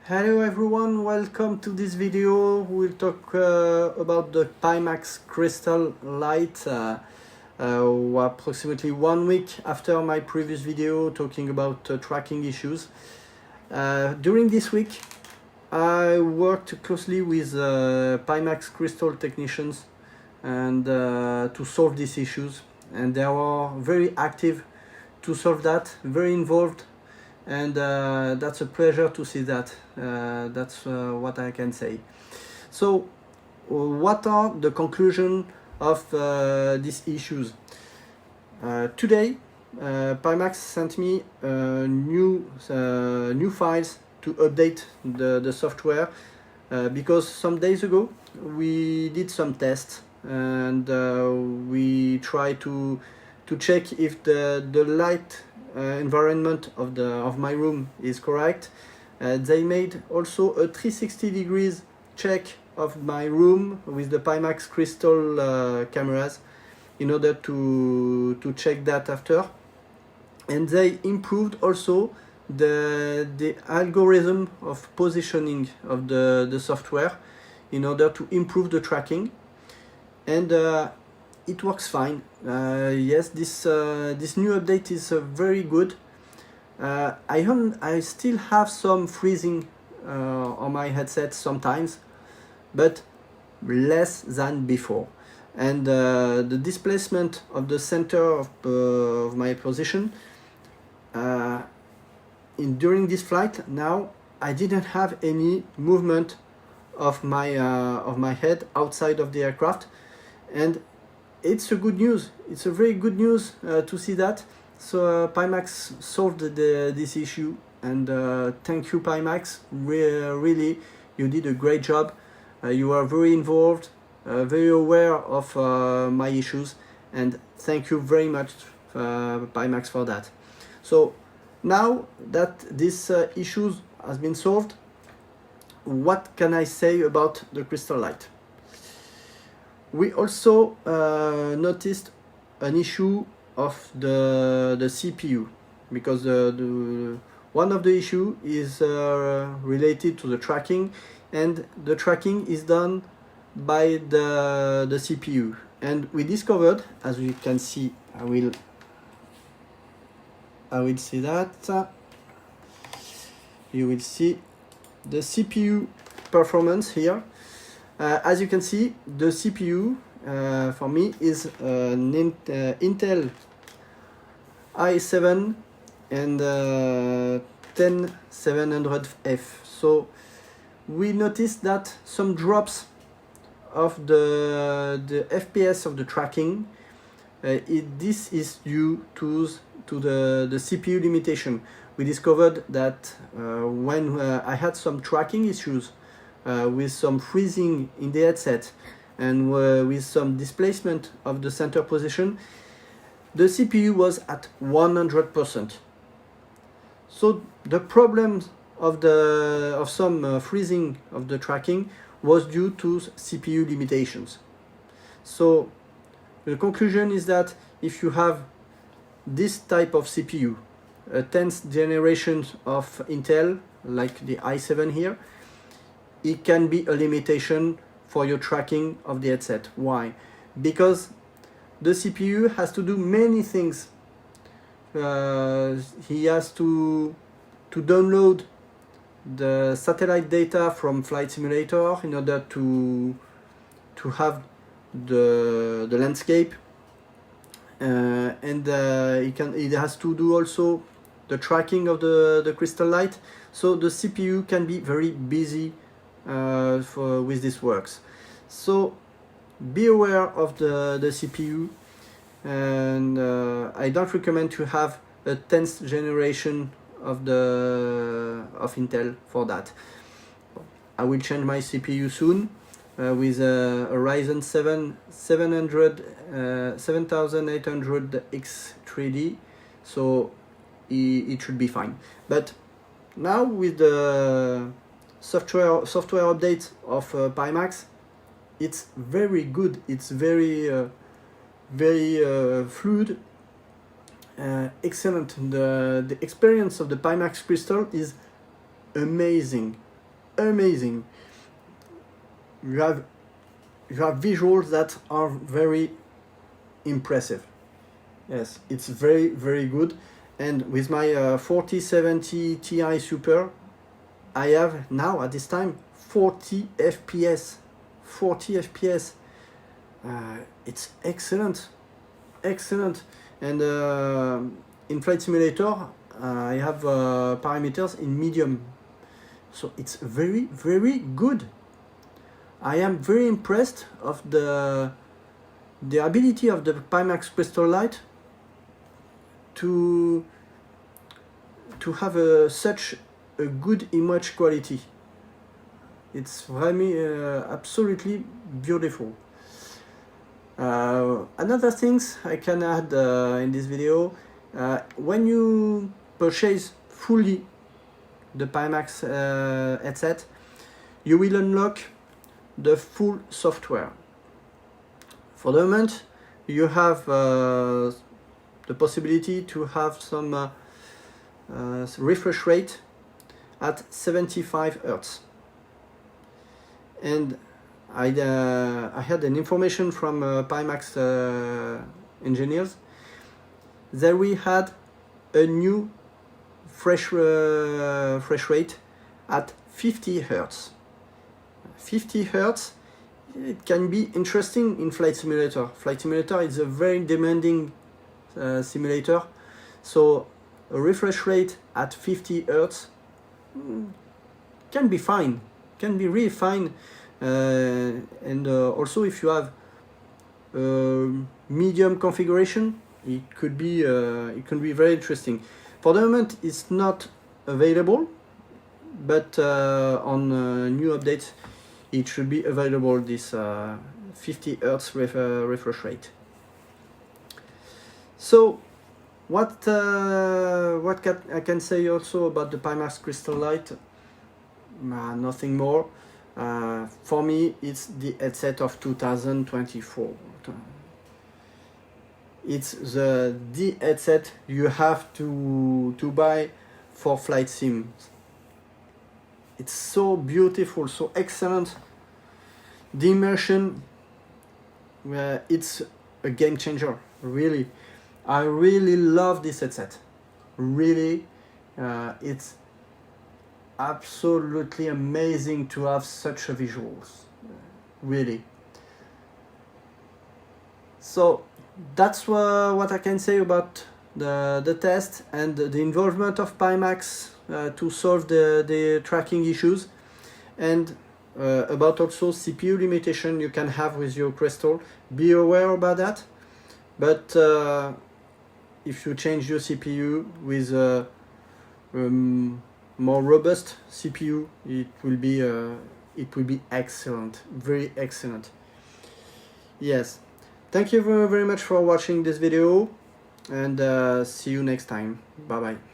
Hello everyone, welcome to this video. We'll talk about the PIIMAX Crystal Light approximately 1 week after my previous video talking about tracking issues. During this week I worked closely with PIIMAX Crystal technicians and to solve these issues, and they are very active to solve that, very involved, and that's a pleasure to see that. That's what I can say. So what are the conclusion of these issues? Today PIIMAX sent me new files to update the software because some days ago we did some tests and we tried to check if the light environment of my room is correct. They made also a 360 degrees check of my room with the PIIMAX Crystal cameras in order to check that after, and they improved also the algorithm of positioning of the software in order to improve the tracking, and it works fine. Yes, this new update is very good. I still have some freezing on my headset sometimes, but less than before. And the displacement of the center of my position during this flight, now I didn't have any movement of my head outside of the aircraft, and it's a good news. It's a very good news to see that. So PIIMAX solved this issue, and thank you PIIMAX. Really, you did a great job. You are very involved, very aware of my issues, and thank you very much PIIMAX for that. So now that this issues has been solved, what can I say about the Crystal Light? We also noticed an issue of the CPU, because one of the issue is related to the tracking, and the tracking is done by the CPU. And we discovered, as you can see, I will see that. You will see the CPU performance here. As you can see, the CPU for me is an Intel i7 and 10700F. So we noticed that some drops of the FPS of the tracking. This is due to the CPU limitation. We discovered that when I had some tracking issues with some freezing in the headset and with some displacement of the center position, the CPU was at 100%. So the problem of some freezing of the tracking was due to CPU limitations. So the conclusion is that if you have this type of CPU, a 10th generation of Intel, like the i7 here, it can be a limitation for your tracking of the headset. Why? Because the CPU has to do many things. He has to download the satellite data from Flight Simulator in order to have the landscape, and it has to do also the tracking of the Crystal Light. So the CPU can be very busy with this works. So be aware of the CPU, and I don't recommend to have a 10th generation of Intel for that. I will change my CPU soon with a Ryzen 7 7800X3D, so it should be fine. But now with the software update of PIIMAX, it's very good. It's very fluid, excellent. The experience of the PIIMAX Crystal is amazing. amazing. You have visuals that are very impressive. Yes, it's very, very good. And with my 4070 Ti Super, I have now at this time 40 FPS. 40 FPS. It's excellent, excellent. And in Flight Simulator, I have parameters in medium, so it's very, very good. I am very impressed of the ability of the PIIMAX Crystal Light to have such a good image quality. It's really absolutely beautiful. Another things I can add in this video, when you purchase fully the PIIMAX headset, you will unlock the full software. For the moment, you have the possibility to have some refresh rate at 75 Hertz. And I had an information from PIIMAX engineers that we had a new fresh rate at 50 Hertz. 50 Hertz, it can be interesting in Flight Simulator. Flight Simulator is a very demanding simulator, so a refresh rate at 50 Hertz can be fine, can be really fine. And also if you have medium configuration, it could be very interesting. For the moment it's not available, but on new updates it should be available, this 50 Hertz refresh rate. So what I can say also about the PIIMAX Crystal Light? Nothing more. For me, it's the headset of 2024. It's the headset you have to buy for flight sims. It's so beautiful, so excellent. The immersion, it's a game changer, really. I really love this headset. Really, it's absolutely amazing to have such a visuals, really. So that's what I can say about the test and the involvement of PIIMAX to solve the tracking issues, and about also CPU limitation you can have with your Crystal. Be aware about that, but if you change your CPU with a more robust CPU, it will be excellent, very excellent. Yes, thank you very much for watching this video, and see you next time. Bye bye.